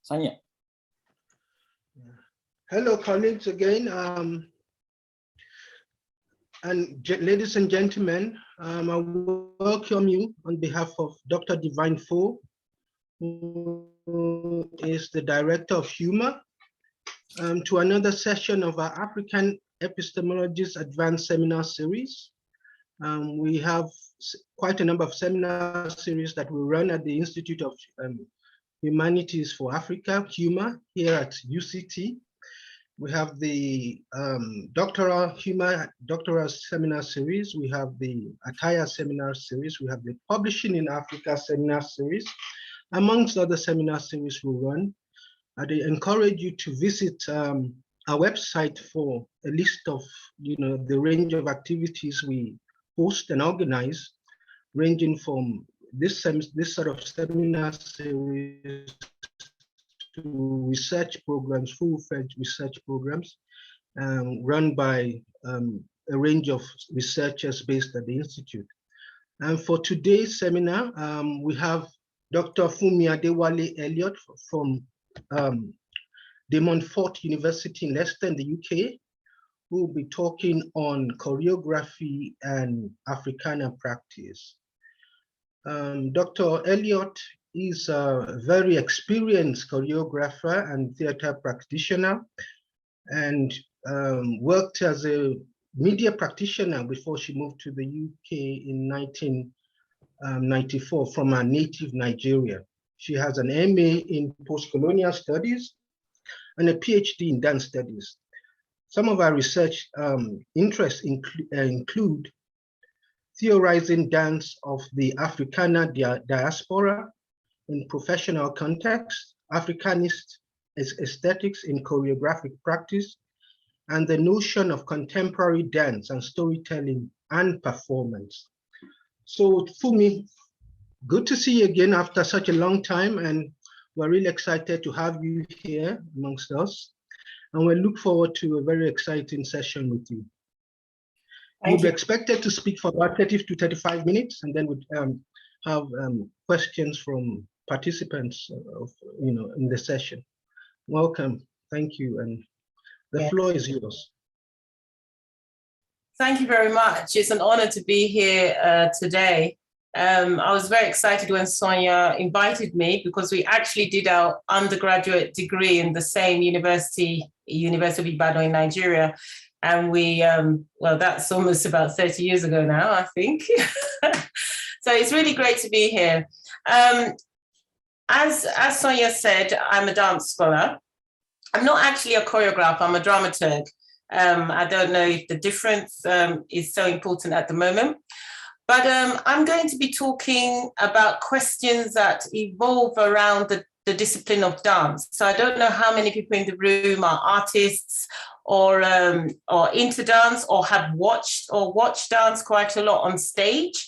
Sanya. Hello, colleagues, again. And ladies and gentlemen, I welcome you on behalf of Dr. Divine Fo, who is the Director of Humor, to another session of our African Epistemologies Advanced Seminar Series. We have quite a number of seminar series that we run at the Institute of Humanities for Africa, HUMA, here at UCT. We have the doctoral seminar series. We have the attire seminar series. We have the Publishing in Africa seminar series, amongst other seminar series we run. I'd encourage you to visit our website for a list of the range of activities we host and organize, ranging from this sort of seminar series to research programs, full-fledged research programs run by a range of researchers based at the Institute. And for today's seminar, we have Dr. Funmi Adewole Elliot from De Montfort University in Leicester in the UK, who will be talking on choreography and Africana practice. Dr. Elliot is a very experienced choreographer and theater practitioner, and worked as a media practitioner before she moved to the UK in 1994 from her native Nigeria. She has an MA in post-colonial studies and a PhD in dance studies. Some of our research interests include theorizing dance of the Africana diaspora in professional context, Africanist aesthetics in choreographic practice, and the notion of contemporary dance and storytelling and performance. So Funmi, good to see you again after such a long time, and we're really excited to have you here amongst us. And we look forward to a very exciting session with you. You'll be expected to speak for about 30 to 35 minutes, and then we'll have questions from participants in the session. Welcome, thank you, and the floor is yours. Thank you very much. It's an honor to be here today. I was very excited when Sonia invited me, because we actually did our undergraduate degree in the same University of Ibadan in Nigeria. And we, well, that's almost about 30 years ago now, I think. So it's really great to be here. As Sonia said, I'm a dance scholar. I'm not actually a choreographer, I'm a dramaturg. I don't know if the difference is so important at the moment. But I'm going to be talking about questions that evolve around the discipline of dance. So I don't know how many people in the room are artists or into dance or have watched dance quite a lot on stage.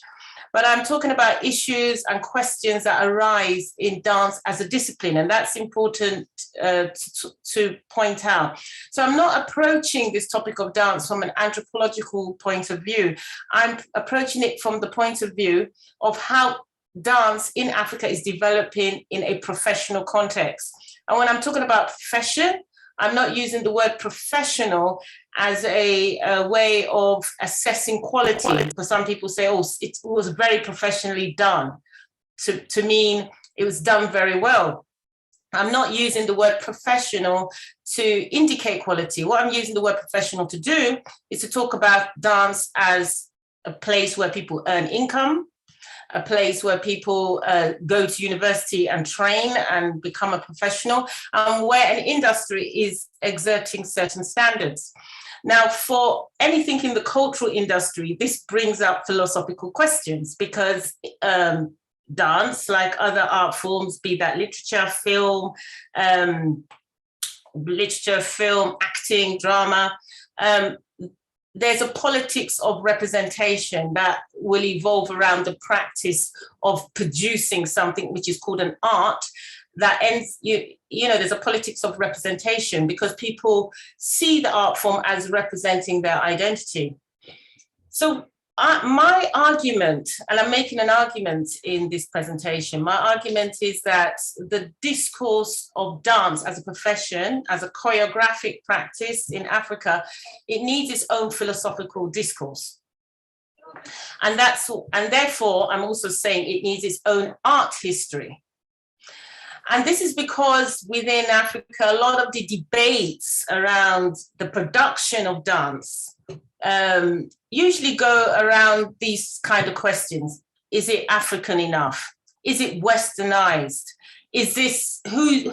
But I'm talking about issues and questions that arise in dance as a discipline, and that's important to point out. So I'm not approaching this topic of dance from an anthropological point of view. I'm approaching it from the point of view of how dance in Africa is developing in a professional context. And when I'm talking about profession, I'm not using the word professional as a way of assessing quality, because some people say, oh, it was very professionally done, to mean it was done very well. I'm not using the word professional to indicate quality. What I'm using the word professional to do is to talk about dance as a place where people earn income, a place where people go to university and train and become a professional, and where an industry is exerting certain standards. Now, for anything in the cultural industry, this brings up philosophical questions, because dance, like other art forms, be that literature, film, acting, drama, there's a politics of representation that will evolve around the practice of producing something which is called an art that ends, there's a politics of representation, because people see the art form as representing their identity. So my argument, and I'm making an argument in this presentation, my argument is that the discourse of dance as a profession, as a choreographic practice in Africa, it needs its own philosophical discourse. And therefore, I'm also saying it needs its own art history. And this is because within Africa, a lot of the debates around the production of dance usually go around these kind of questions. Is it African enough? Is it westernized? Is this, who's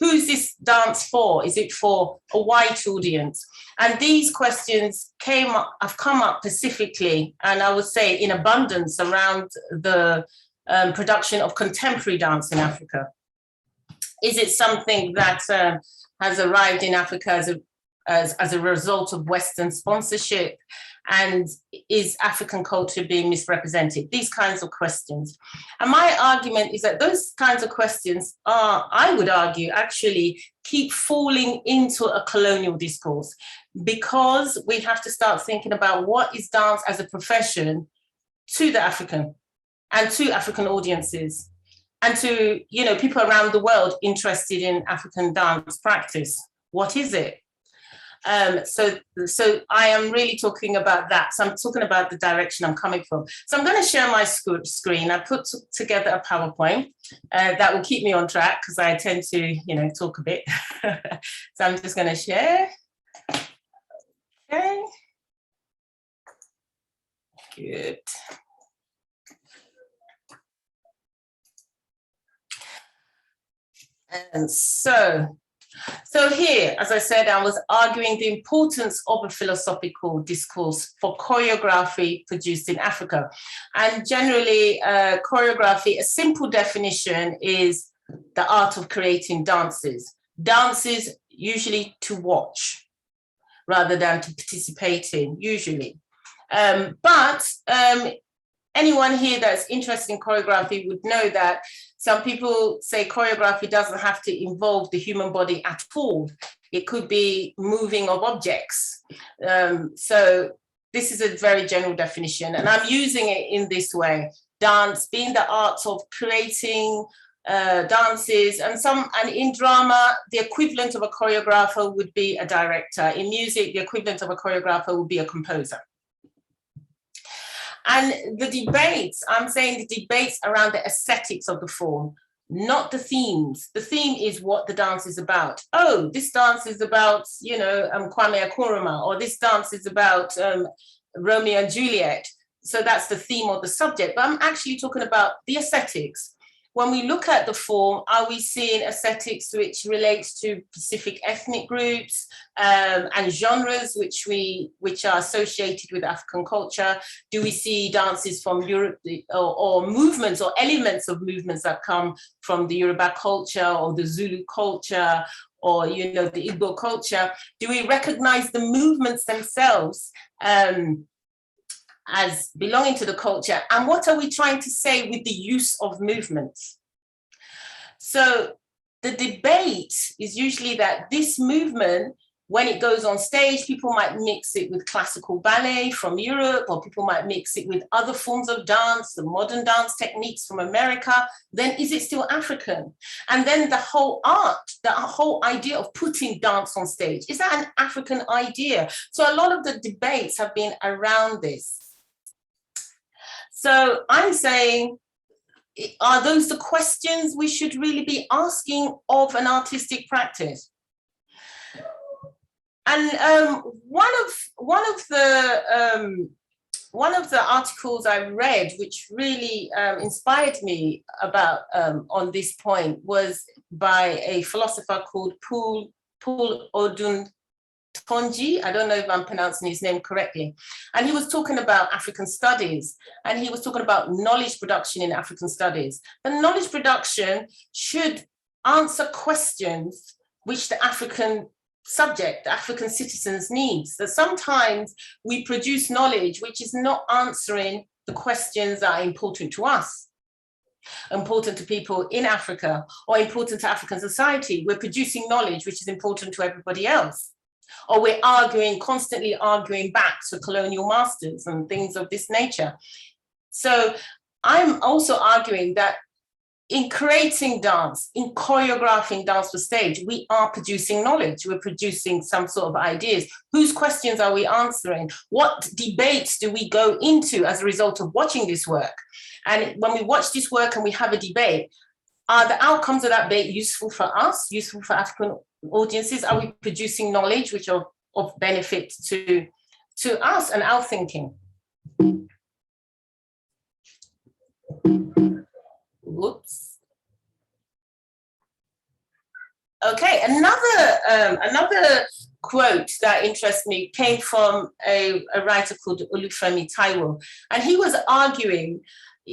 this dance for? Is it for a white audience? And these questions have come up specifically, and I would say in abundance, around the production of contemporary dance in Africa. Is it something that has arrived in Africa as a result of Western sponsorship? And is African culture being misrepresented? These kinds of questions. And my argument is that those kinds of questions are, I would argue, actually keep falling into a colonial discourse, because we have to start thinking about what is dance as a profession to the African and to African audiences, and to, you know, people around the world interested in African dance practice. What is it? So I am really talking about that. So I'm talking about the direction I'm coming from. So I'm going to share my screen. I put together a PowerPoint that will keep me on track, because I tend to, you know, talk a bit. So I'm just going to share. Okay. Good. And so here, as I said, I was arguing the importance of a philosophical discourse for choreography produced in Africa. And generally, choreography, a simple definition, is the art of creating dances. Dances usually to watch rather than to participate in, usually. But anyone here that's interested in choreography would know that some people say choreography doesn't have to involve the human body at all. It could be moving of objects. So this is a very general definition, and I'm using it in this way. Dance being the art of creating dances, and in drama, the equivalent of a choreographer would be a director. In music, the equivalent of a choreographer would be a composer. And the debates, I'm saying the debates around the aesthetics of the form, not the themes. The theme is what the dance is about. Oh, this dance is about, you know, Kwame Nkrumah, or this dance is about Romeo and Juliet. So that's the theme or the subject. But I'm actually talking about the aesthetics. When we look at the form, are we seeing aesthetics which relates to specific ethnic groups and genres which are associated with African culture? Do we see dances from Europe, or movements or elements of movements that come from the Yoruba culture or the Zulu culture, or, you know, the Igbo culture? Do we recognize the movements themselves as belonging to the culture? And what are we trying to say with the use of movements? So the debate is usually that this movement, when it goes on stage, people might mix it with classical ballet from Europe, or people might mix it with other forms of dance, the modern dance techniques from America. Then is it still African? And then the whole art, the whole idea of putting dance on stage, is that an African idea? So a lot of the debates have been around this. So I'm saying, are those the questions we should really be asking of an artistic practice? And one of the articles I read, which really inspired me about on this point, was by a philosopher called Paul Odun Tonji. I don't know if I'm pronouncing his name correctly. And he was talking about African studies, and he was talking about knowledge production in African studies. The knowledge production should answer questions which the African subject, the African citizens needs. That sometimes we produce knowledge which is not answering the questions that are important to us, important to people in Africa, or important to African society. We're producing knowledge which is important to everybody else. or we're arguing, constantly arguing back to colonial masters and things of this nature. So I'm also arguing that in creating dance, in choreographing dance for stage, we are producing knowledge, we're producing some sort of ideas. Whose questions are we answering? What debates do we go into as a result of watching this work? And when we watch this work and we have a debate, are the outcomes of that debate useful for us, useful for African audiences? Are we producing knowledge which are of benefit to us and our thinking? Whoops. Okay, another quote that interests me came from a writer called Funmi, and he was arguing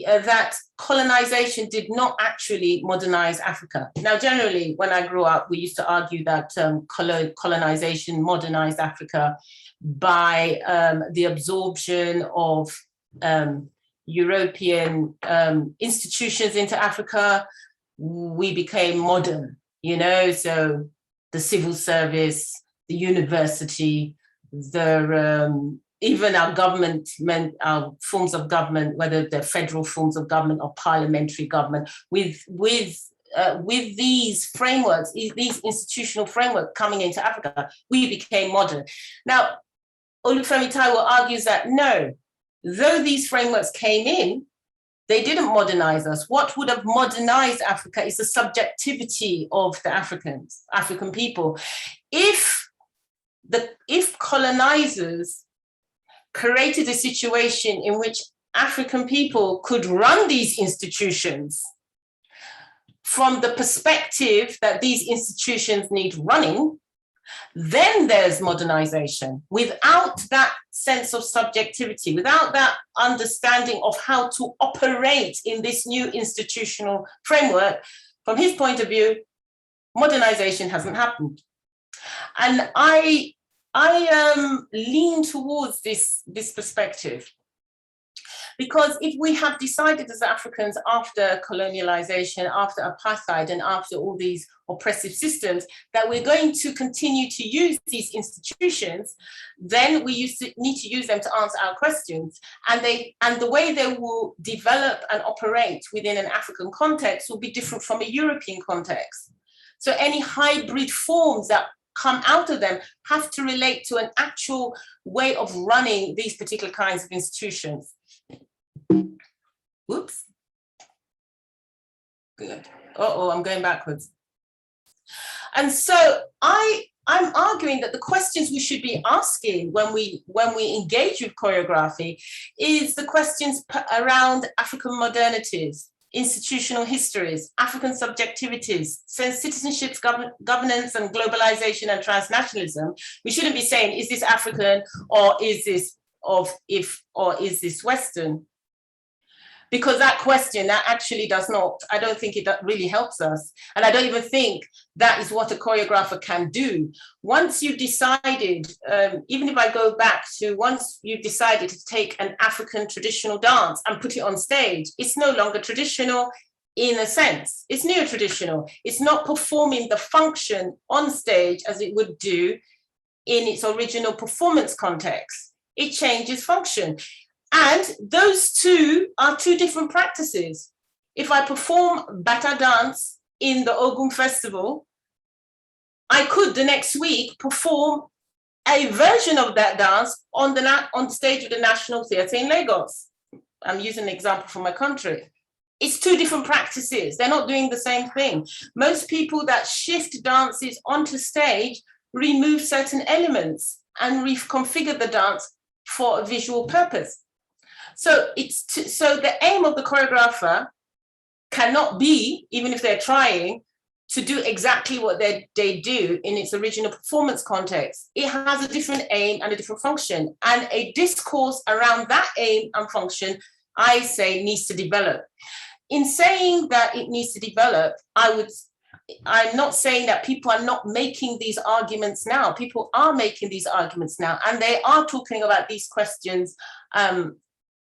that colonization did not actually modernize Africa. Now, generally, when I grew up, we used to argue that colonization modernized Africa by the absorption of European institutions into Africa. We became modern, you know, so the civil service, the university, even our government, our forms of government, whether they're federal forms of government or parliamentary government, with these frameworks, these institutional frameworks coming into Africa, we became modern. Now, Olufemi Taiwo argues that no, though these frameworks came in, they didn't modernize us. What would have modernized Africa is the subjectivity of the African people. If colonizers created a situation in which African people could run these institutions from the perspective that these institutions need running, then there's modernization. Without that sense of subjectivity, without that understanding of how to operate in this new institutional framework, from his point of view, modernization hasn't happened. And I lean towards this perspective, because if we have decided as Africans after colonialization, after apartheid, and after all these oppressive systems, that we're going to continue to use these institutions, then we need to use them to answer our questions. And the way they will develop and operate within an African context will be different from a European context. So any hybrid forms that come out of them have to relate to an actual way of running these particular kinds of institutions. Whoops. Good. I'm going backwards. And so I'm arguing that the questions we should be asking when we engage with choreography is the questions around African modernities, institutional histories, African subjectivities, citizenships, governance and globalization and transnationalism. We shouldn't be saying, is this African or is this is this Western? Because that question, that actually does not, I don't think it really helps us. And I don't even think that is what a choreographer can do. Once you've decided, even if I go back to once you've decided to take an African traditional dance and put it on stage, it's no longer traditional in a sense. It's neo-traditional. It's not performing the function on stage as it would do in its original performance context. It changes function. And those two are two different practices. If I perform Bata dance in the Ogun Festival, I could the next week perform a version of that dance on the stage of the National Theatre in Lagos. I'm using an example from my country. It's two different practices. They're not doing the same thing. Most people that shift dances onto stage remove certain elements and reconfigure the dance for a visual purpose. So so the aim of the choreographer cannot be, even if they're trying, to do exactly what they do in its original performance context. It has a different aim and a different function, and a discourse around that aim and function, I say, needs to develop. In saying that it needs to develop, I'm not saying that people are not making these arguments now. People are making these arguments now, and they are talking about these questions.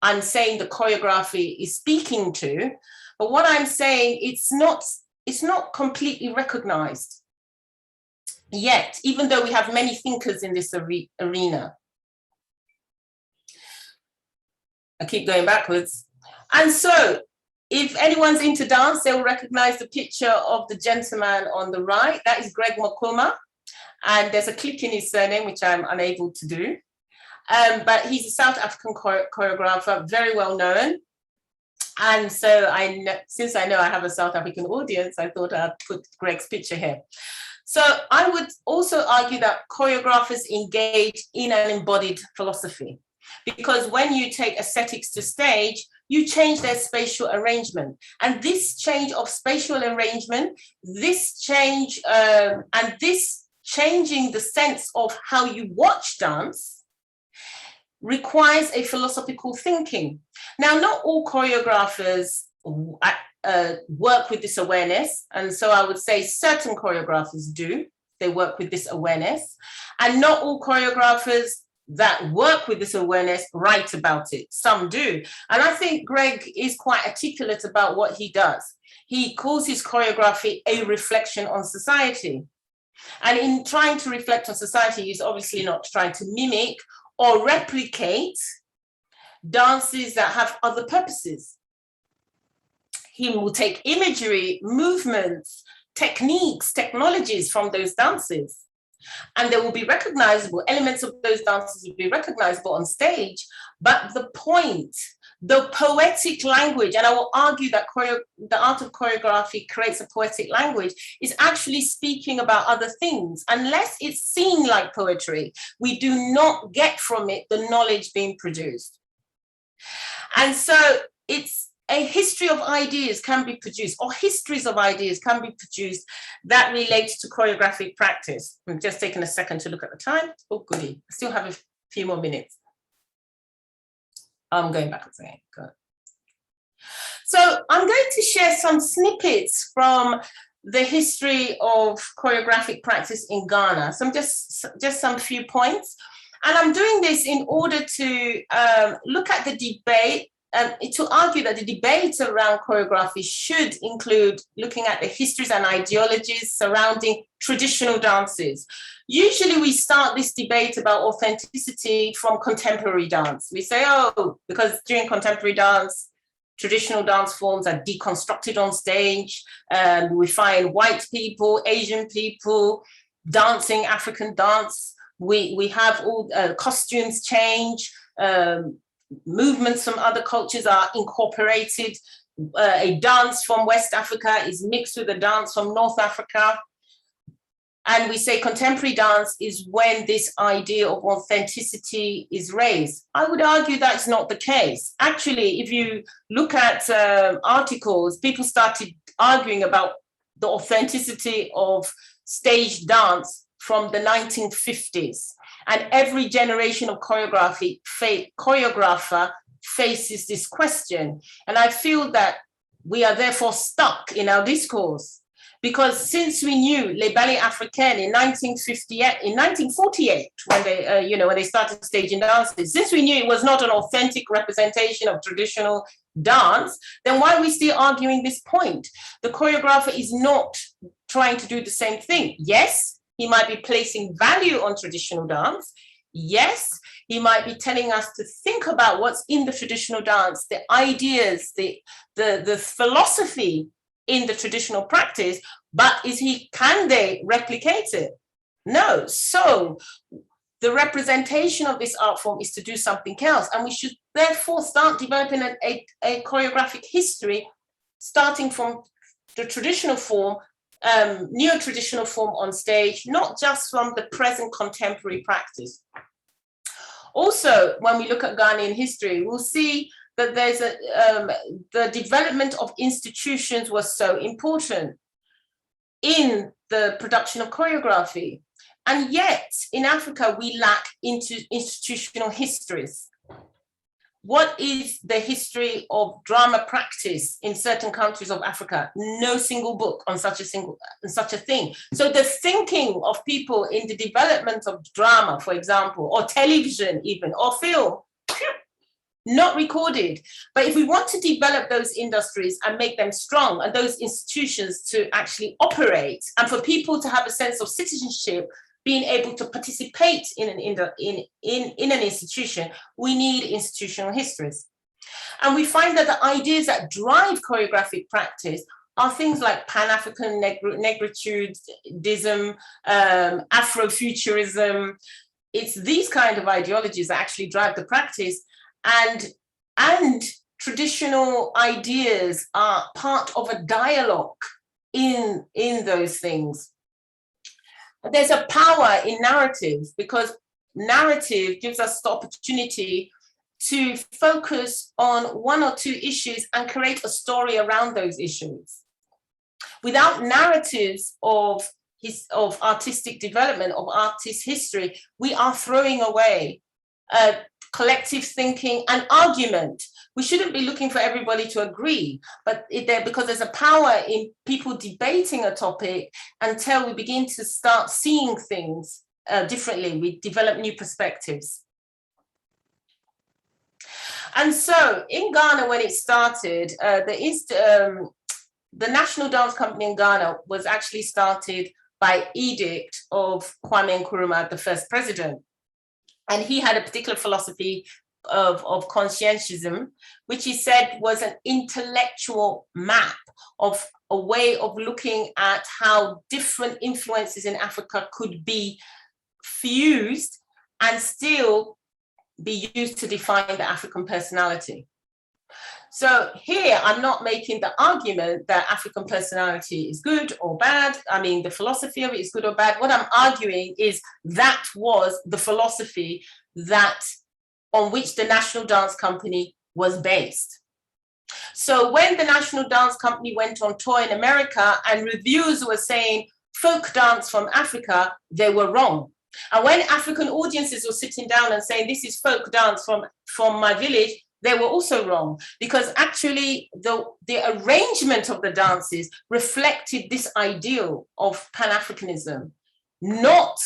I'm saying the choreography is speaking to, but what I'm saying, it's not completely recognized. Yet, even though we have many thinkers in this arena, I keep going backwards. And so if anyone's into dance, they'll recognize the picture of the gentleman on the right. That is Greg Makoma. And there's a click in his surname, which I'm unable to do. But he's a South African choreographer, very well known. And so since I know I have a South African audience, I thought I'd put Greg's picture here. So I would also argue that choreographers engage in an embodied philosophy, because when you take aesthetics to stage, you change their spatial arrangement. And this change of spatial arrangement, this change, and this changing the sense of how you watch dance requires a philosophical thinking. Now, not all choreographers work with this awareness. And so I would say certain choreographers do. They work with this awareness. And not all choreographers that work with this awareness write about it. Some do. And I think Greg is quite articulate about what he does. He calls his choreography a reflection on society. And in trying to reflect on society, he's obviously not trying to mimic or replicate dances that have other purposes. He will take imagery, movements, techniques, technologies from those dances, and they will be recognizable. Elements of those dances will be recognizable on stage, but the point, the poetic language, and I will argue that the art of choreography creates a poetic language, is actually speaking about other things. Unless it's seen like poetry, we do not get from it the knowledge being produced. And so it's a history of ideas can be produced, or histories of ideas can be produced that relates to choreographic practice. I'm just taking a second to look at the time. Oh, goody. I still have a few more minutes. I'm going backwards again. Good. So I'm going to share some snippets from the history of choreographic practice in Ghana. So just some few points. And I'm doing this in order to look at the debate, to argue that the debate around choreography should include looking at the histories and ideologies surrounding traditional dances. Usually we start this debate about authenticity from contemporary dance. We say, oh, because during contemporary dance, traditional dance forms are deconstructed on stage. We find white people, Asian people dancing African dance. We have all costumes change, movements from other cultures are incorporated. A dance from West Africa is mixed with a dance from North Africa. And we say contemporary dance is when this idea of authenticity is raised. I would argue that's not the case. Actually, if you look at articles, people started arguing about the authenticity of stage dance from the 1950s. And every generation of choreographer faces this question. And I feel that we are therefore stuck in our discourse, because since we knew Les Ballets Africains in 1948, when they started staging dances, since we knew it was not an authentic representation of traditional dance, then why are we still arguing this point? The choreographer is not trying to do the same thing. Yes, he might be placing value on traditional dance. Yes, he might be telling us to think about what's in the traditional dance, the ideas, the philosophy in the traditional practice, but can they replicate it? No. So the representation of this art form is to do something else. And we should therefore start developing a choreographic history, starting from the traditional form, neo-traditional form on stage, not just from the present contemporary practice. Also, when we look at Ghanaian history, we'll see that there's the development of institutions was so important in the production of choreography. And yet, in Africa, we lack institutional histories. What is the history of drama practice in certain countries of Africa? No single book on such a thing. So the thinking of people in the development of drama, for example, or television even, or film, not recorded. But if we want to develop those industries and make them strong and those institutions to actually operate, and for people to have a sense of citizenship, being able to participate in an institution, we need institutional histories. And we find that the ideas that drive choreographic practice are things like Pan-African negritudeism, Afrofuturism. It's these kind of ideologies that actually drive the practice, and traditional ideas are part of a dialogue in those things. There's a power in narrative, because narrative gives us the opportunity to focus on one or two issues and create a story around those issues. Without narratives of artistic development, of artist history, we are throwing away collective thinking and argument. We shouldn't be looking for everybody to agree, but because there's a power in people debating a topic until we begin to start seeing things differently. We develop new perspectives. And so in Ghana, when it started, the National Dance Company in Ghana was actually started by edict of Kwame Nkrumah, the first president. And he had a particular philosophy of conscientism, which he said was an intellectual map of a way of looking at how different influences in Africa could be fused and still be used to define the African personality. So here, I'm not making the argument that African personality is good or bad. I mean, the philosophy of it is good or bad. What I'm arguing is that was the philosophy on which the National Dance Company was based. So when the National Dance Company went on tour in America and reviews were saying folk dance from Africa, they were wrong. And when African audiences were sitting down and saying, this is folk dance from my village, they were also wrong, because actually the arrangement of the dances reflected this ideal of Pan-Africanism. Not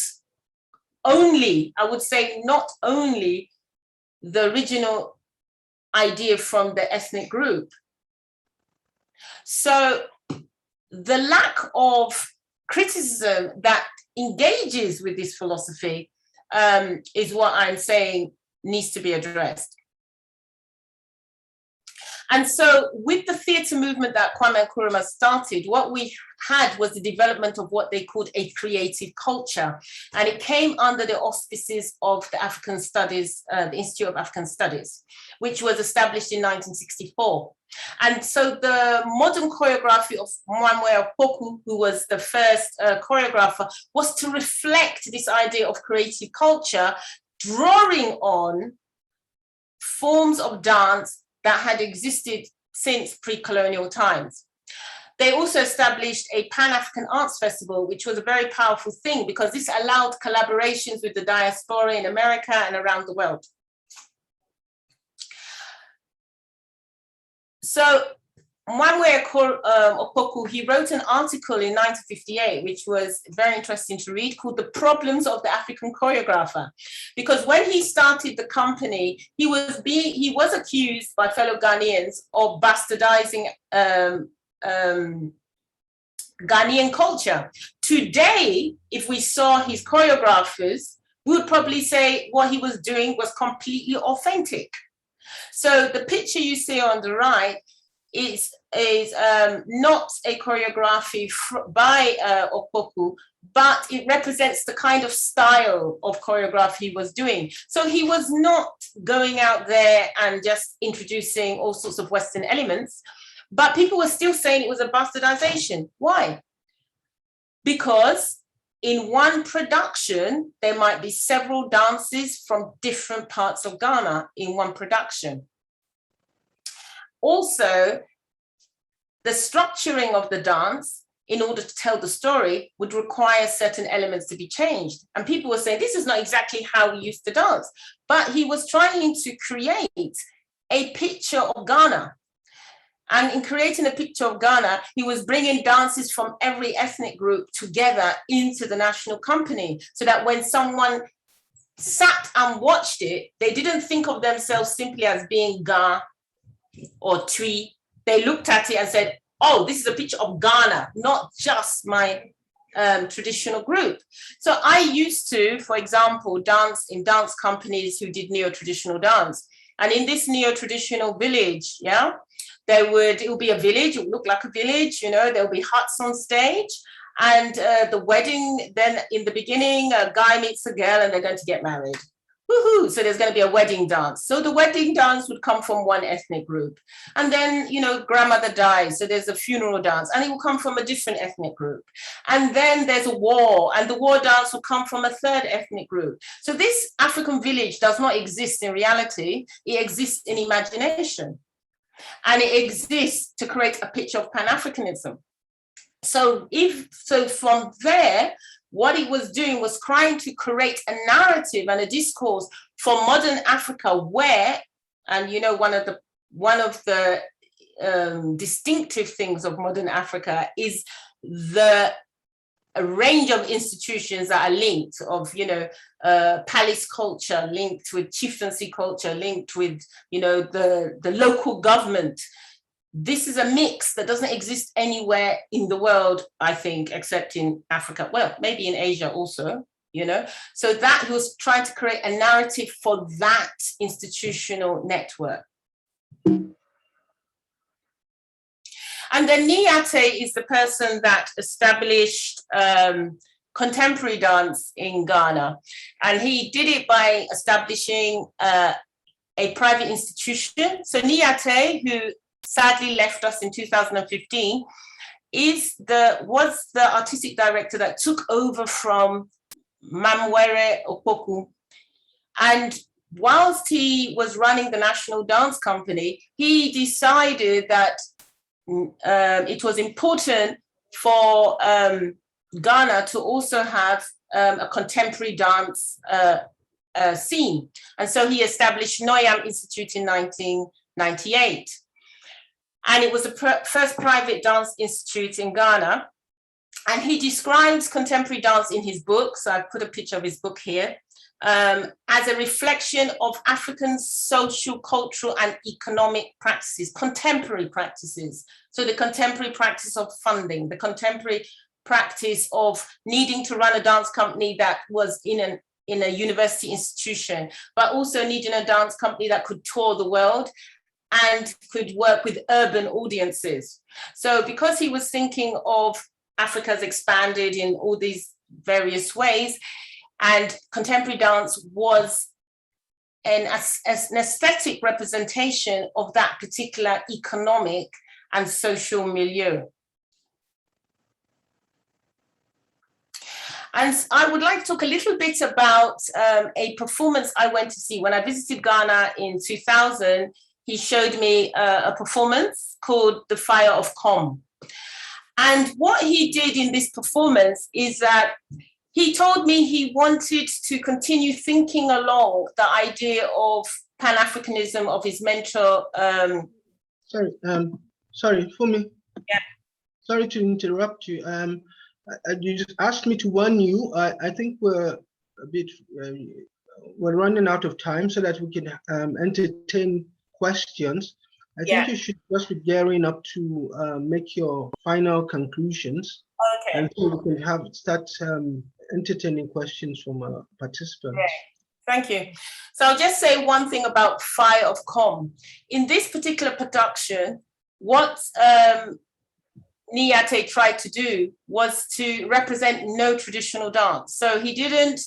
only, I would say, not only the original idea from the ethnic group. So the lack of criticism that engages with this philosophy is what I'm saying needs to be addressed. And so with the theatre movement that Kwame Nkrumah started, what we had was the development of what they called a creative culture. And it came under the auspices of the African Studies, the Institute of African Studies, which was established in 1964. And so the modern choreography of Mwamwe Opoku, who was the first choreographer, was to reflect this idea of creative culture, drawing on forms of dance that had existed since pre-colonial times. They also established a Pan-African Arts Festival, which was a very powerful thing because this allowed collaborations with the diaspora in America and around the world. So Mwamwe Opoku, he wrote an article in 1958, which was very interesting to read, called The Problems of the African Choreographer. Because when he started the company, he was accused by fellow Ghanaians of bastardizing Ghanaian culture. Today, if we saw his choreographers, we would probably say what he was doing was completely authentic. So the picture you see on the right is not a choreography by Opoku, but it represents the kind of style of choreography he was doing. So he was not going out there and just introducing all sorts of Western elements, but people were still saying it was a bastardization. Why? Because in one production, there might be several dances from different parts of Ghana in one production. Also, the structuring of the dance, in order to tell the story, would require certain elements to be changed. And people were saying, this is not exactly how we used to dance. But he was trying to create a picture of Ghana. And in creating a picture of Ghana, he was bringing dances from every ethnic group together into the national company, so that when someone sat and watched it, they didn't think of themselves simply as being Ga or Twi. They looked at it and said, oh, this is a picture of Ghana, not just my traditional group. So I used to, for example, dance in dance companies who did neo-traditional dance. And in this neo-traditional village, yeah, it would be a village, it would look like a village, you know, there'll be huts on stage. And the wedding, then in the beginning, a guy meets a girl and they're going to get married. Woohoo! So there's going to be a wedding dance. So the wedding dance would come from one ethnic group. And then, you know, grandmother dies. So there's a funeral dance and it will come from a different ethnic group. And then there's a war and the war dance will come from a third ethnic group. So this African village does not exist in reality. It exists in imagination. And it exists to create a picture of Pan-Africanism. So from there, what it was doing was trying to create a narrative and a discourse for modern Africa where, and you know, one of the distinctive things of modern Africa is the range of institutions that are linked of, you know, palace culture, linked with chieftaincy culture, linked with, you know, the local government. This is a mix that doesn't exist anywhere in the world, I think, except in Africa. Well, maybe in Asia also, you know. So that he was trying to create a narrative for that institutional network. And then Niate is the person that established contemporary dance in Ghana. And he did it by establishing a private institution. So Niate, who sadly left us in 2015, was the artistic director that took over from Mamwere Opoku. And whilst he was running the National Dance Company, he decided that it was important for Ghana to also have a contemporary dance scene. And so he established Nyam Institute in 1998. And it was the first private dance institute in Ghana. And he describes contemporary dance in his book, so I put a picture of his book here, as a reflection of African social, cultural, and economic practices, contemporary practices. So the contemporary practice of funding, the contemporary practice of needing to run a dance company that was in a university institution, but also needing a dance company that could tour the world and could work with urban audiences. So because he was thinking of Africa's expanded in all these various ways, and contemporary dance was an aesthetic representation of that particular economic and social milieu. And I would like to talk a little bit about a performance I went to see. When I visited Ghana in 2000, he showed me a performance called The Fire of Kom. And what he did in this performance is that he told me he wanted to continue thinking along the idea of Pan-Africanism of his mentor. Sorry, Funmi. Yeah. Sorry to interrupt you. You just asked me to warn you. I think we're a bit, we're running out of time so that we can entertain questions. I think you should just be gearing up to make your final conclusions. Okay. And so we can start entertaining questions from participants. Okay. Thank you. So I'll just say one thing about Fire of Kom. In this particular production, what Niate tried to do was to represent no traditional dance. So he didn't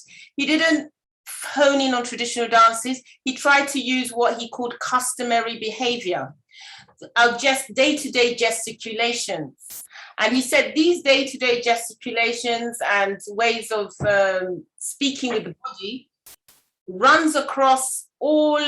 hone in on traditional dances. He tried to use what he called customary behavior, just day-to-day gesticulations. And he said these day-to-day gesticulations and ways of speaking with the body runs across all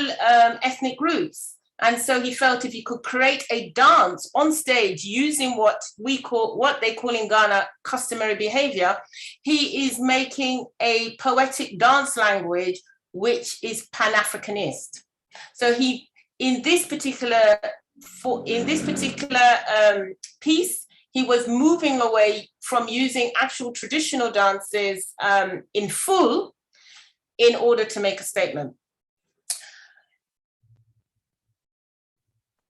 ethnic groups. And so he felt if he could create a dance on stage using what they call in Ghana customary behavior, he is making a poetic dance language which is Pan-Africanist. So in this particular piece, he was moving away from using actual traditional dances in full in order to make a statement.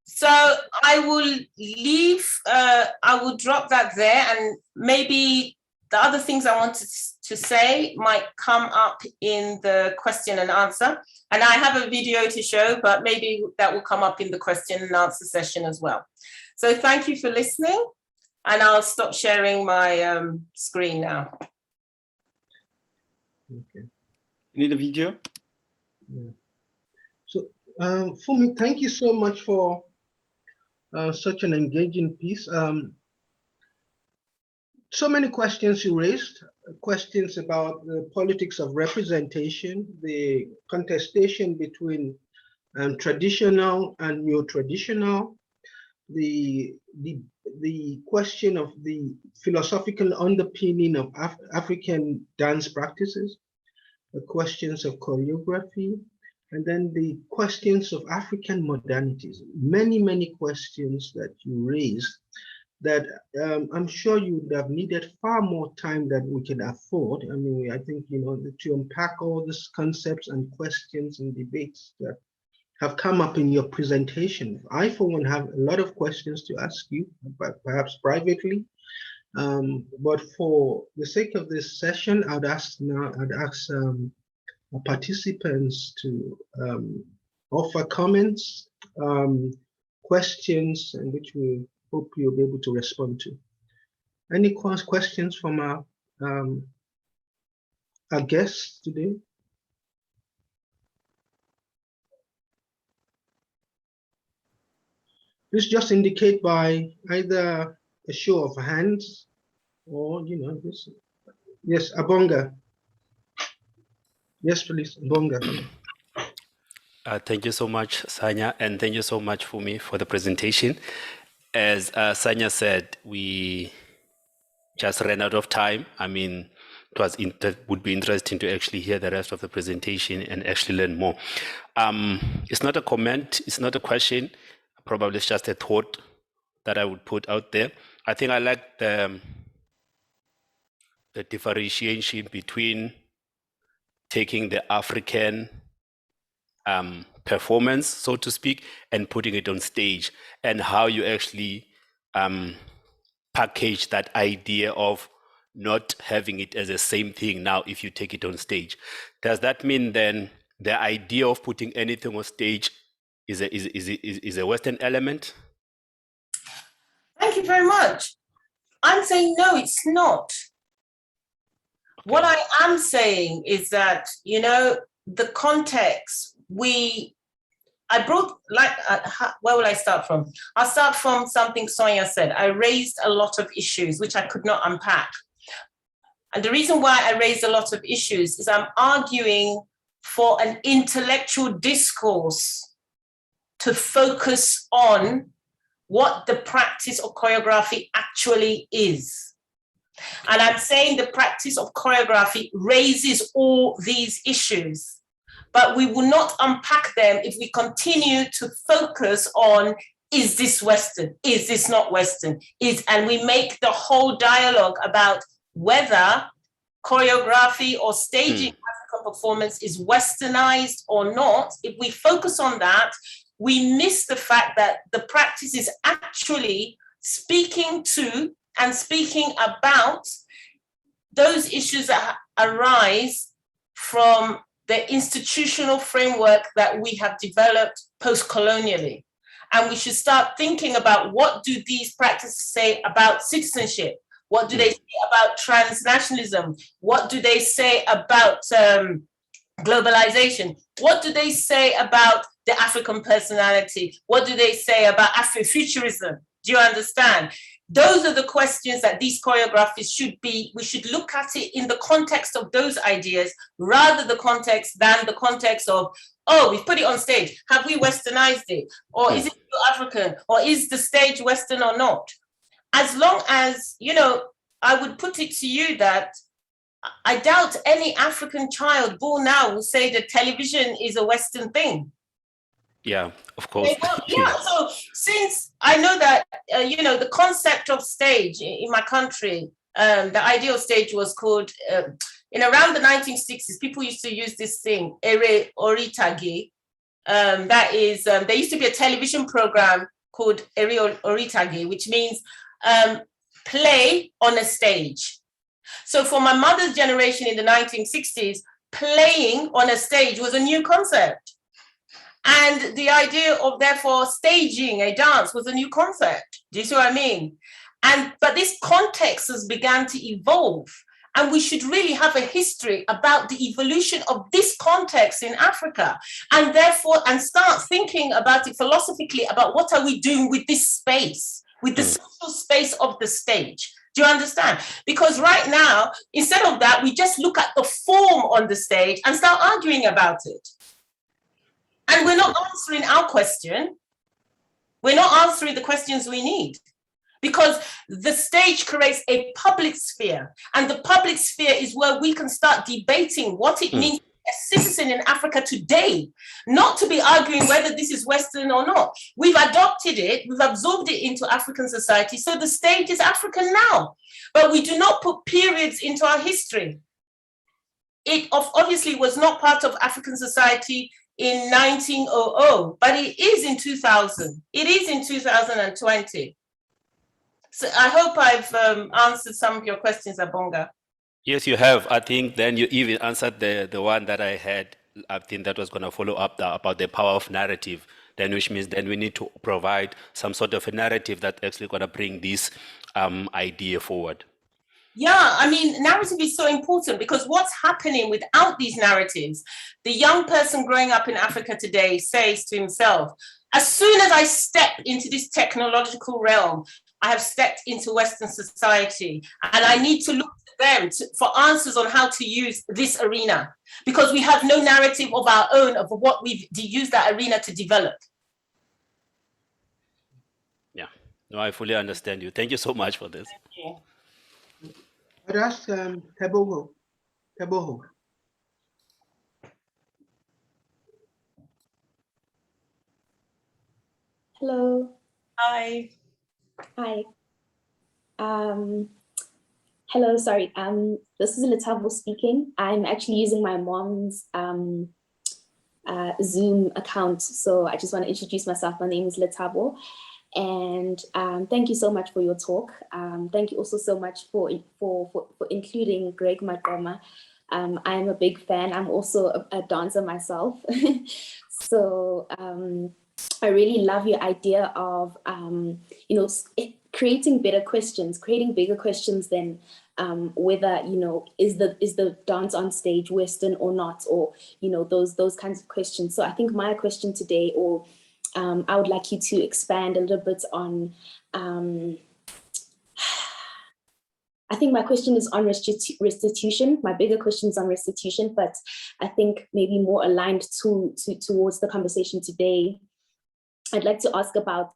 So I will leave, I will drop that there, and maybe the other things I wanted to say might come up in the question and answer. And I have a video to show, but maybe that will come up in the question and answer session as well. So thank you for listening, and I'll stop sharing my screen now. Okay. You need a video? Yeah. So Funmi, thank you so much for such an engaging piece. So many questions you raised, questions about the politics of representation, the contestation between traditional and neo-traditional, the question of the philosophical underpinning of African dance practices, the questions of choreography, and then the questions of African modernities. Many, many questions that you raised that I'm sure you would have needed far more time than we can afford. I mean, I think, you know, to unpack all these concepts and questions and debates that have come up in your presentation. I, for one, have a lot of questions to ask you, but perhaps privately. But for the sake of this session, I'd ask participants to offer comments, questions, and which we hope you'll be able to respond to. Any questions from our guests today? Please just indicate by either a show of hands or, you know, this. Yes, Abonga. Yes, please, Abonga. Thank you so much, Sanya, and thank you so much, Funmi, for the presentation. As Sanya said, we just ran out of time. I mean, it would be interesting to actually hear the rest of the presentation and actually learn more. It's not a comment, it's not a question, probably it's just a thought that I would put out there. I think I like the differentiation between taking the African performance, so to speak, and putting it on stage, and how you actually package that idea of not having it as the same thing now if you take it on stage. Does that mean then the idea of putting anything on stage is a Western element? Thank you very much. I'm saying no, it's not. Okay. What I am saying is that, you know, the context, I brought, like, where will I start from? I'll start from something Sonia said. I raised a lot of issues which I could not unpack. And the reason why I raised a lot of issues is I'm arguing for an intellectual discourse to focus on what the practice of choreography actually is. And I'm saying the practice of choreography raises all these issues, but we will not unpack them if we continue to focus on, is this Western? Is this not Western? And we make the whole dialogue about whether choreography or staging African performance is Westernized or not. If we focus on that, we miss the fact that the practice is actually speaking to and speaking about those issues that arise from the institutional framework that we have developed post-colonially. And we should start thinking about, what do these practices say about citizenship? What do they say about transnationalism? What do they say about globalization? What do they say about the African personality? What do they say about Afrofuturism? Do you understand? Those are the questions that these choreographies we should look at it in the context of those ideas, rather than the context of, oh, we've put it on stage. Have we Westernized it? Or is it African? Or is the stage Western or not? As long as, you know, I would put it to you that I doubt any African child born now will say that television is a Western thing. Yeah, of course. Yeah, so since I know that, you know, the concept of stage in my country, the ideal stage was called in around the 1960s, people used to use this thing, ere oritage. That is, there used to be a television program called ere oritage, which means play on a stage. So for my mother's generation in the 1960s, playing on a stage was a new concept. And the idea of therefore staging a dance was a new concept. Do you see what I mean? But this context has begun to evolve. And we should really have a history about the evolution of this context in Africa, and therefore, and start thinking about it philosophically about what are we doing with this space, with the social space of the stage. Do you understand? Because right now, instead of that, we just look at the form on the stage and start arguing about it. And we're not answering our question. We're not answering the questions we need. Because the stage creates a public sphere, and the public sphere is where we can start debating what it means to be a citizen in Africa today, not to be arguing whether this is Western or not. We've adopted it, we've absorbed it into African society, so the stage is African now, but we do not put periods into our history. It obviously was not part of African society in 1900, but it is in 2000. It is in 2020. So I hope I've answered some of your questions, Abonga. Yes, you have. I think then you even answered the one that I had. I think that was going to follow up about the power of narrative, then which means then we need to provide some sort of a narrative that's actually going to bring this idea forward. Yeah, I mean, narrative is so important because what's happening without these narratives, the young person growing up in Africa today says to himself, as soon as I step into this technological realm, I have stepped into Western society, and I need to look to them for answers on how to use this arena, because we have no narrative of our own of what we've used that arena to develop. Yeah, no, I fully understand you. Thank you so much for this. Thank you. I'd ask Teboho. Hello. Hi. Hi. Hello, sorry. This is Letabo speaking. I'm actually using my mom's Zoom account. So I just want to introduce myself. My name is Letabo. And thank you so much for your talk. Thank you also so much for including Greg Matoma. I'm a big fan. I'm also a dancer myself. So I really love your idea of, creating bigger questions than whether, is the dance on stage Western or not, or, those kinds of questions. So I think my question today, or I would like you to expand a little bit on, I think my question is on restitution. My bigger question is on restitution, but I think maybe more aligned towards the conversation today. I'd like to ask about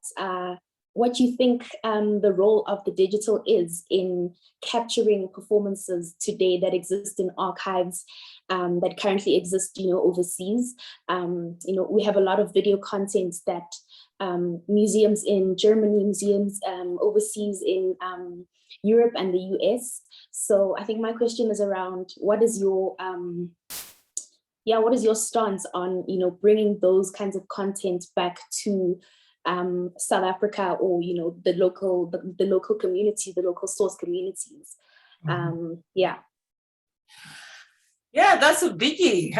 what you think the role of the digital is in capturing performances today that exist in archives that currently exist, overseas. We have a lot of video content that museums in Germany, museums overseas in Europe and the US. So I think my question is around what is your stance on bringing those kinds of content back to South Africa, or the local community, the local source communities. Yeah, that's a biggie.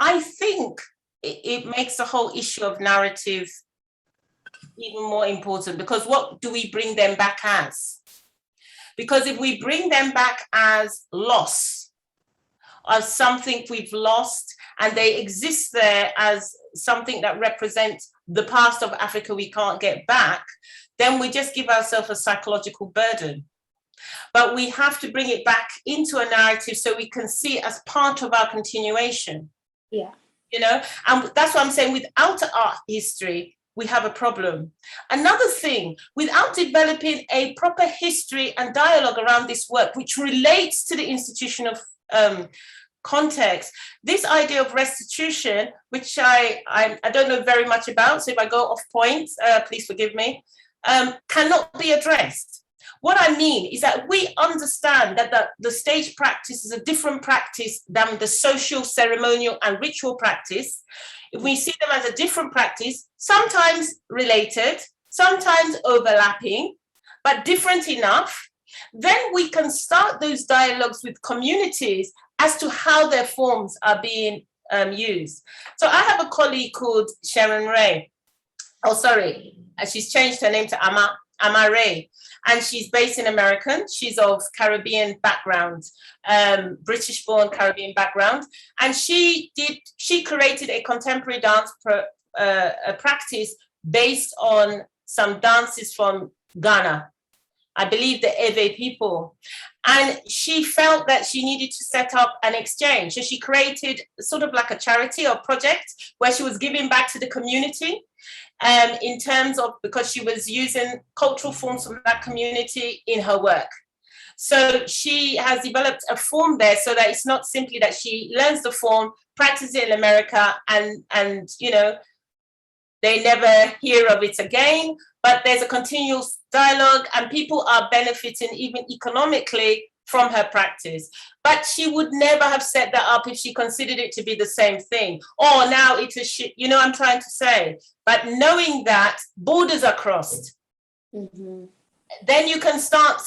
I think it makes the whole issue of narrative even more important, because what do we bring them back as? Because if we bring them back as loss, as something we've lost, and they exist there as something that represents the past of Africa we can't get back, then we just give ourselves a psychological burden. But we have to bring it back into a narrative so we can see it as part of our continuation. Yeah. And that's what I'm saying, without art history, we have a problem. Another thing, without developing a proper history and dialogue around this work, which relates to the institution of context, this idea of restitution, which I don't know very much about, so if I go off point, please forgive me, cannot be addressed. What I mean is that we understand that the stage practice is a different practice than the social, ceremonial, and ritual practice. If we see them as a different practice, sometimes related, sometimes overlapping, but different enough, then we can start those dialogues with communities as to how their forms are being used. So I have a colleague called Sharon Ray. Oh, sorry, she's changed her name to Ama Ray, and she's based in America. She's of Caribbean background, British-born Caribbean background, and she created a contemporary dance a practice based on some dances from Ghana, I believe the Ewe people. And she felt that she needed to set up an exchange. So she created sort of like a charity or project where she was giving back to the community in terms of, because she was using cultural forms from that community in her work. So she has developed a form there so that it's not simply that she learns the form, practices it in America, and you know, they never hear of it again, but there's a continuous dialogue and people are benefiting even economically from her practice. But she would never have set that up if she considered it to be the same thing. Oh, now it's a shit, you know what I'm trying to say? But knowing that borders are crossed, then you can start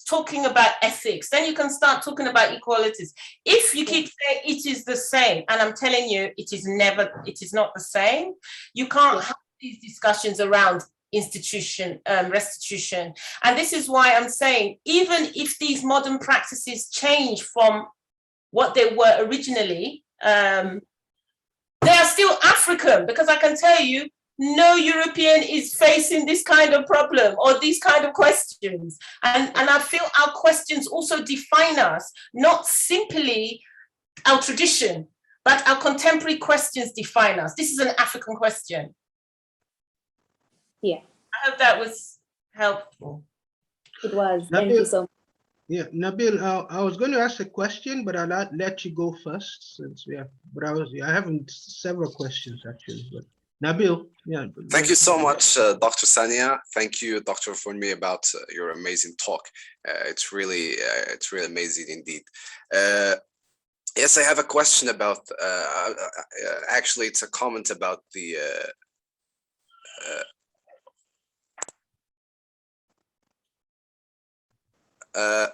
talking about ethics, then you can start talking about equalities. If you keep saying it is the same, and I'm telling you, it is not the same, you can't have these discussions around restitution. And this is why I'm saying, even if these modern practices change from what they were originally, they are still African, because I can tell you, no European is facing this kind of problem or these kind of questions. And I feel our questions also define us, not simply our tradition, but our contemporary questions define us. This is an African question. Yeah. I hope that was helpful. It was. Nabil, thank you so much. Yeah, Nabil, I was going to ask a question, but I'll let you go first, since but I have several questions actually. But Nabil, yeah. Thank you so much, Dr. Sanya. Thank you, Dr. Funmi, about your amazing talk. It's really amazing indeed. Yes, I have a question about. Actually, it's a comment about the.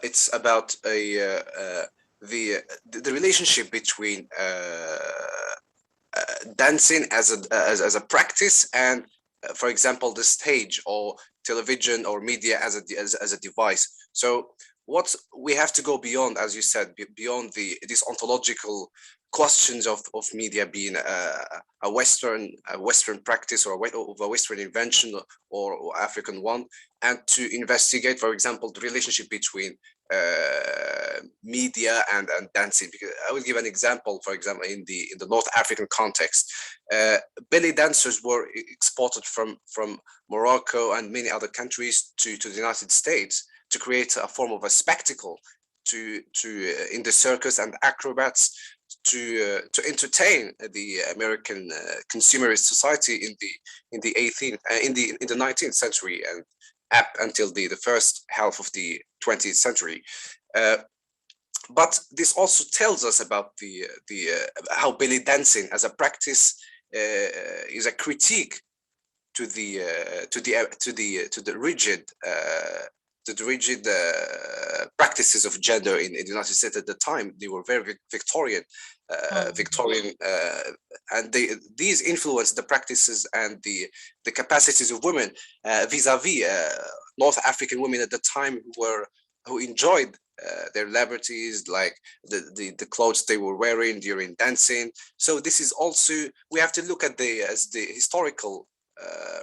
It's about the relationship between dancing as a practice and, for example, the stage or television or media as a device. So what we have to go beyond, as you said, beyond these ontological questions of media being a Western practice or a Western invention or African one, and to investigate, for example, the relationship between media and dancing. Because I will give an example. For example, in the North African context, belly dancers were exported from Morocco and many other countries to the United States to create a form of a spectacle to in the circus, and acrobats to entertain the American consumerist society in the 19th century and up until the first half of the 20th century. But this also tells us about how belly dancing as a practice is a critique to the rigid practices of gender in the United States at the time. They were very Victorian, and these influenced the practices and the capacities of women vis-a-vis North African women at the time who enjoyed their liberties, like the clothes they were wearing during dancing. So this is also, we have to look at the historical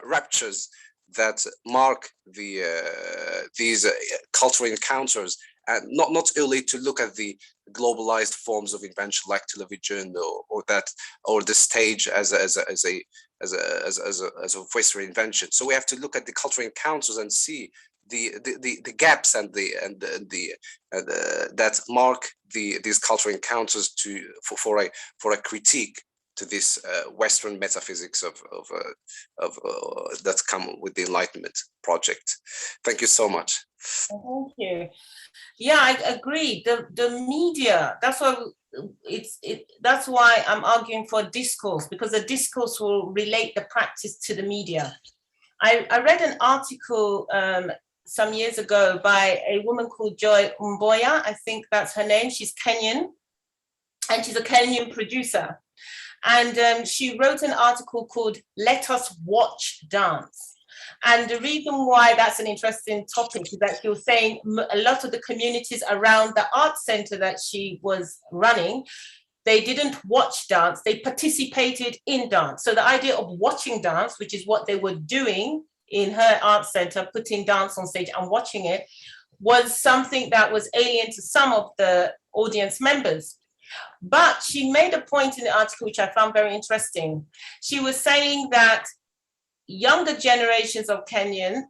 ruptures that mark these cultural encounters, and not only to look at the globalized forms of invention like television or the stage as a Western invention. So we have to look at the cultural encounters and see the gaps and that mark these cultural encounters for a critique this Western metaphysics of that come with the Enlightenment project. Thank you so much. Thank you. Yeah, I agree. The media, that's why that's why I'm arguing for discourse, because the discourse will relate the practice to the media. I read an article some years ago by a woman called Joy Mboya. I think that's her name. She's Kenyan, and she's a Kenyan producer. And she wrote an article called "Let Us Watch Dance." And the reason why that's an interesting topic is that she was saying a lot of the communities around the art center that she was running, they didn't watch dance, they participated in dance. So the idea of watching dance, which is what they were doing in her art center, putting dance on stage and watching it, was something that was alien to some of the audience members. But she made a point in the article, which I found very interesting. She was saying that younger generations of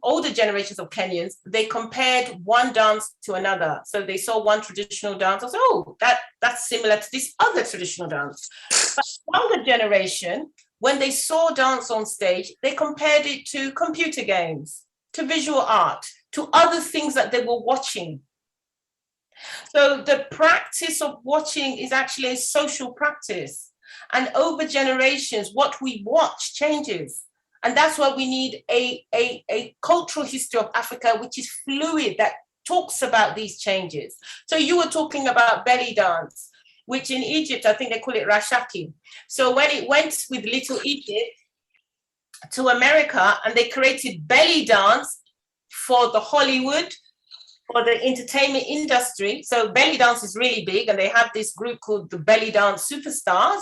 older generations of Kenyans, they compared one dance to another. So they saw one traditional dance and said, oh, that's similar to this other traditional dance. But younger generation, when they saw dance on stage, they compared it to computer games, to visual art, to other things that they were watching. So the practice of watching is actually a social practice. And over generations, what we watch changes. And that's why we need a cultural history of Africa, which is fluid, that talks about these changes. So you were talking about belly dance, which in Egypt, I think they call it rashaki. So when it went with Little Egypt to America and they created belly dance for the Hollywood, for the entertainment industry. So belly dance is really big, and they have this group called the Belly Dance Superstars,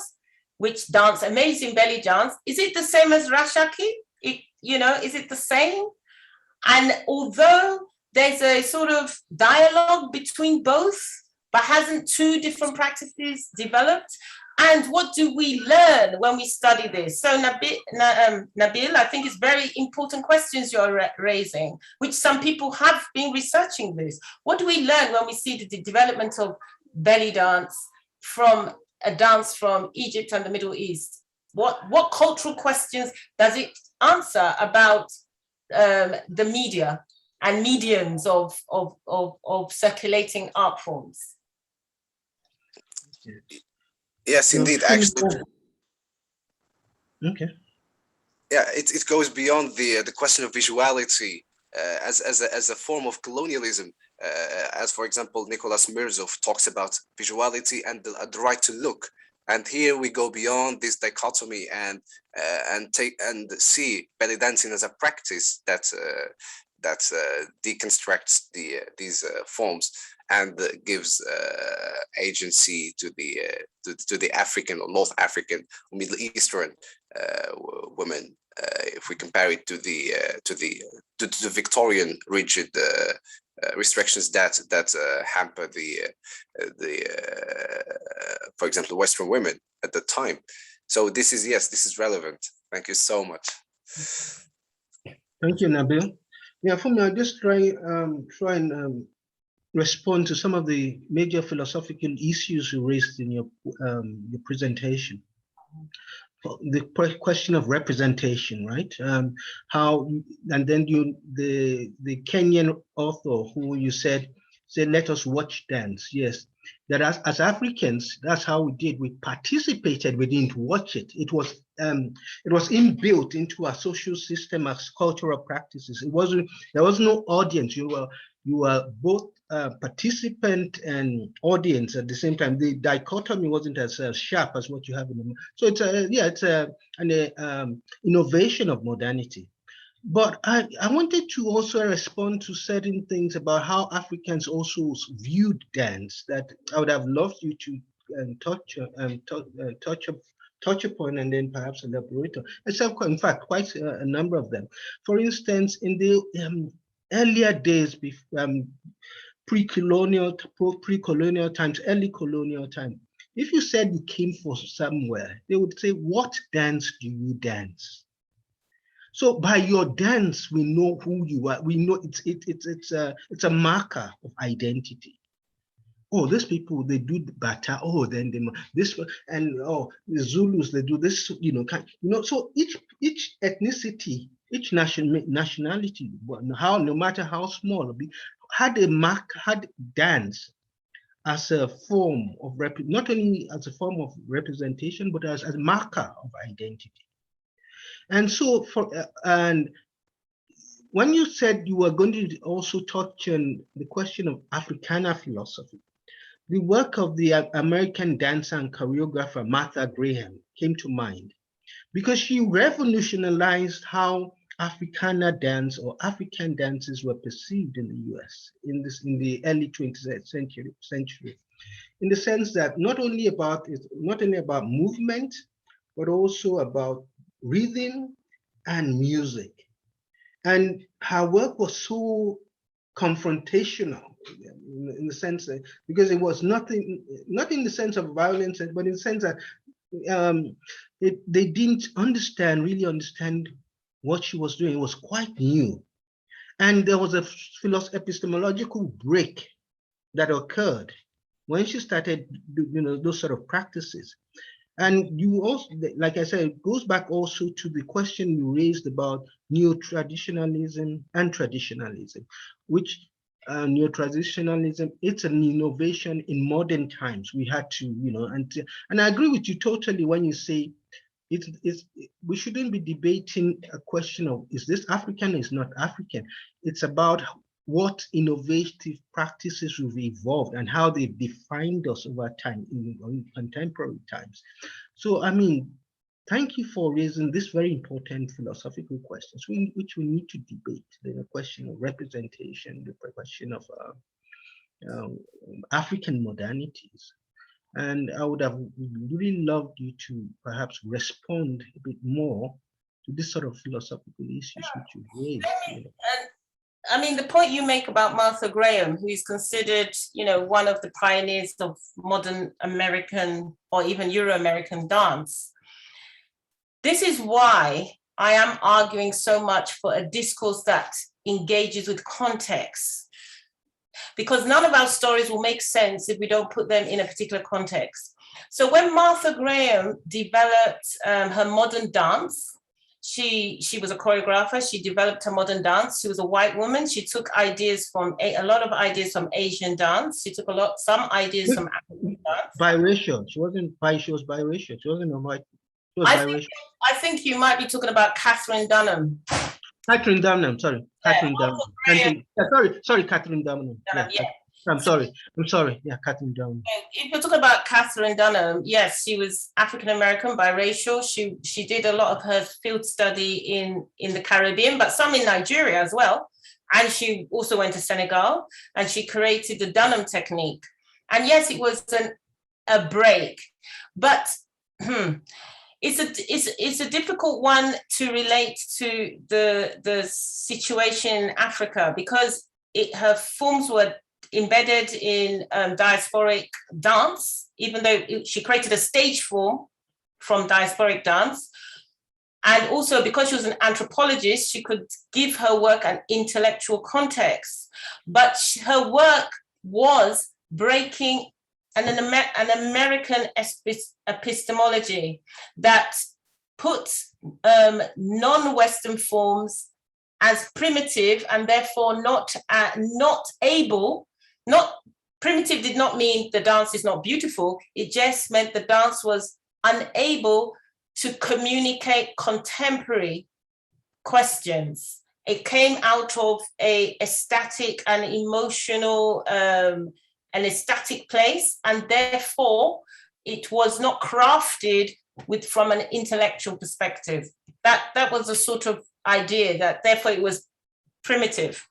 which dance amazing belly dance. Is it the same as rashaki? Is it the same? And although there's a sort of dialogue between both, but hasn't two different practices developed? And what do we learn when we study this? So Nabil, I think it's very important questions you're raising, which some people have been researching this. What do we learn when we see the development of belly dance from a dance from Egypt and the Middle East? What cultural questions does it answer about the media and mediums of circulating art forms? Yes, indeed. Actually, okay. Yeah, it goes beyond the question of visuality as a form of colonialism. As for example, Nicholas Mirzov talks about visuality and the right to look. And here we go beyond this dichotomy and see belly dancing as a practice that deconstructs these forms and gives agency to the African or North African or Middle Eastern women. If we compare it to the Victorian rigid restrictions that hamper for example, Western women at the time. So this is relevant. Thank you so much. Thank you, Nabil. Yeah, for me, I'll just try and respond to some of the major philosophical issues you raised in your presentation. The question of representation, right? How, and then the Kenyan author who you said, let us watch dance. Yes, that as Africans, that's how we did. We participated, we didn't watch it. It was inbuilt into our social system as cultural practices. There was no audience. You were both participant and audience at the same time. The dichotomy wasn't as sharp as what you have in the. So it's an innovation of modernity. But I wanted to also respond to certain things about how Africans also viewed dance that I would have loved you to touch upon and then perhaps elaborate on. In fact, quite a number of them. For instance, in the earlier days, pre-colonial times, early colonial time, if you said you came from somewhere, they would say, "What dance do you dance?" So by your dance, we know who you are. We know it's a marker of identity. oh, these people, they do the bata, oh, then they, this, and oh, the Zulus, they do this, so each ethnicity, each nationality, no matter how small, had dance as a form of, not only as a form of representation, but as a marker of identity. And so and when you said you were going to also touch on the question of Africana philosophy, the work of the American dancer and choreographer Martha Graham came to mind, because she revolutionized how Africana dance or African dances were perceived in the US in the early 20th century, in the sense that not only about movement, but also about rhythm and music. And her work was so confrontational in the sense that, because it was not in the sense of violence, but in the sense that they didn't really understand what she was doing. It was quite new. And there was a epistemological break that occurred when she started, those sort of practices. And you also, like I said, it goes back also to the question you raised about neo-traditionalism and traditionalism, which neo-traditionalism, it's an innovation in modern times. We had to, and I agree with you totally when you say we shouldn't be debating a question of, is this African or is not African? It's about what innovative practices have evolved and how they've defined us over time in contemporary times. So, I mean, thank you for raising this very important philosophical questions, which we need to debate. The question of representation, the question of African modernities. And I would have really loved you to perhaps respond a bit more to this sort of philosophical issues which you raised. I mean, the point you make about Martha Graham, who is considered, one of the pioneers of modern American or even Euro-American dance. This is why I am arguing so much for a discourse that engages with context, because none of our stories will make sense if we don't put them in a particular context. So when Martha Graham developed her modern dance, she was a choreographer. She developed her modern dance. She was a white woman. She took ideas from a lot of ideas from Asian dance. She took some ideas from African dance. Biracial. She wasn't she was biracial. She wasn't a white. She was biracial. I think you might be talking about Catherine Dunham. Catherine Dunham, sorry. Catherine Dunham. Sorry, Catherine Dunham. Yeah. I'm sorry. Yeah, Catherine Dunham. If you're talking about Catherine Dunham, yes, she was African-American, biracial. She did a lot of her field study in the Caribbean, but some in Nigeria as well. And she also went to Senegal, and she created the Dunham technique. And yes, it was a break, but it's a difficult one to relate to the situation in Africa, because her forms were embedded in diasporic dance, even though she created a stage form from diasporic dance. And also because she was an anthropologist, she could give her work an intellectual context. But her work was breaking an American epistemology that puts non-Western forms as primitive, and therefore not able. Primitive did not mean the dance is not beautiful. It just meant the dance was unable to communicate contemporary questions. It came out of a static and emotional, an ecstatic place, and therefore it was not crafted from an intellectual perspective. That was a sort of idea, that therefore it was primitive.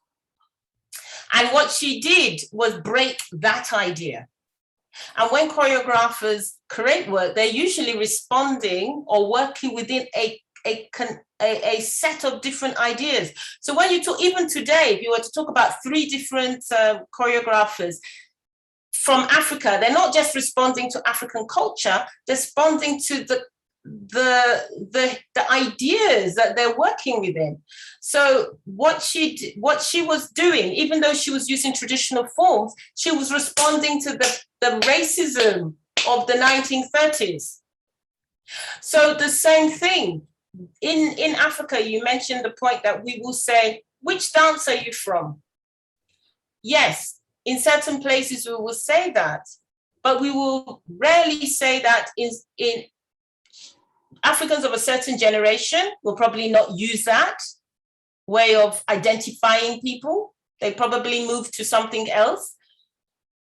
And what she did was break that idea. And when choreographers create work, they're usually responding or working within a set of different ideas. So when you talk, even today, if you were to talk about 3 different choreographers from Africa, they're not just responding to African culture, they're responding to the ideas that they're working within. So what she was doing, even though she was using traditional forms, she was responding to the racism of the 1930s. So the same thing in Africa. You mentioned the point that we will say, which dance are you from? Yes, in certain places we will say that, but we will rarely say that in Africans of a certain generation will probably not use that way of identifying people. They probably move to something else.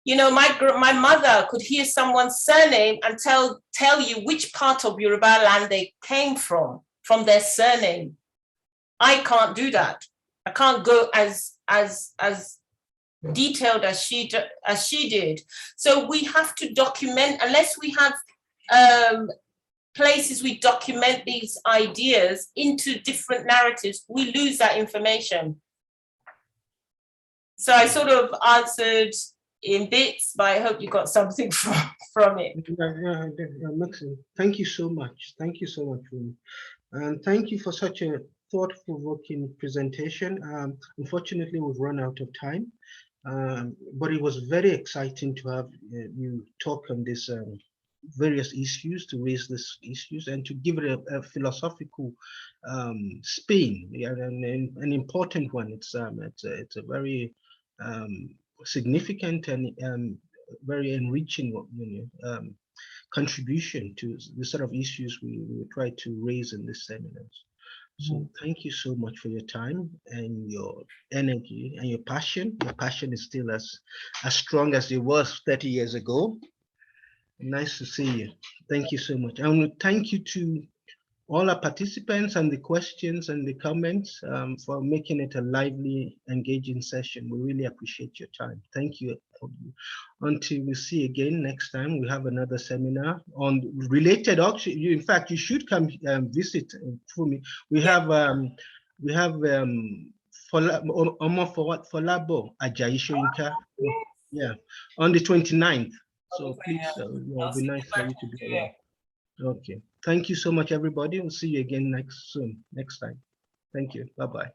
You know, my mother could hear someone's surname and tell you which part of Yoruba land they came from their surname. I can't do that. I can't go as detailed as she did. So we have to document, unless we have places we document these ideas into different narratives, we lose that information. So I sort of answered in bits, but I hope you got something from it. Yeah, thank you so much. Thank you so much, Funmi. And thank you for such a thought-provoking presentation. Unfortunately, we've run out of time, but it was very exciting to have you talk on this various issues, to raise these issues and to give it a philosophical spin, yeah, and an important one. It's a very significant and very enriching contribution to the sort of issues we try to raise in this seminars. So thank you so much for your time and your energy and your passion. Your passion is still as strong as it was 30 years ago. Nice to see you. Thank you so much. And thank you to all our participants and the questions and the comments for making it a lively, engaging session. We really appreciate your time. Thank you. Until we see again next time, we have another seminar on related. Actually, in fact, you should come visit Funmi. We have Letabo Ajayi Shoyinka. Yeah, on the 29th. So please, it'll be nice for you to be around. Okay. Thank you so much, everybody. We'll see you again next time. Thank you. Bye-bye.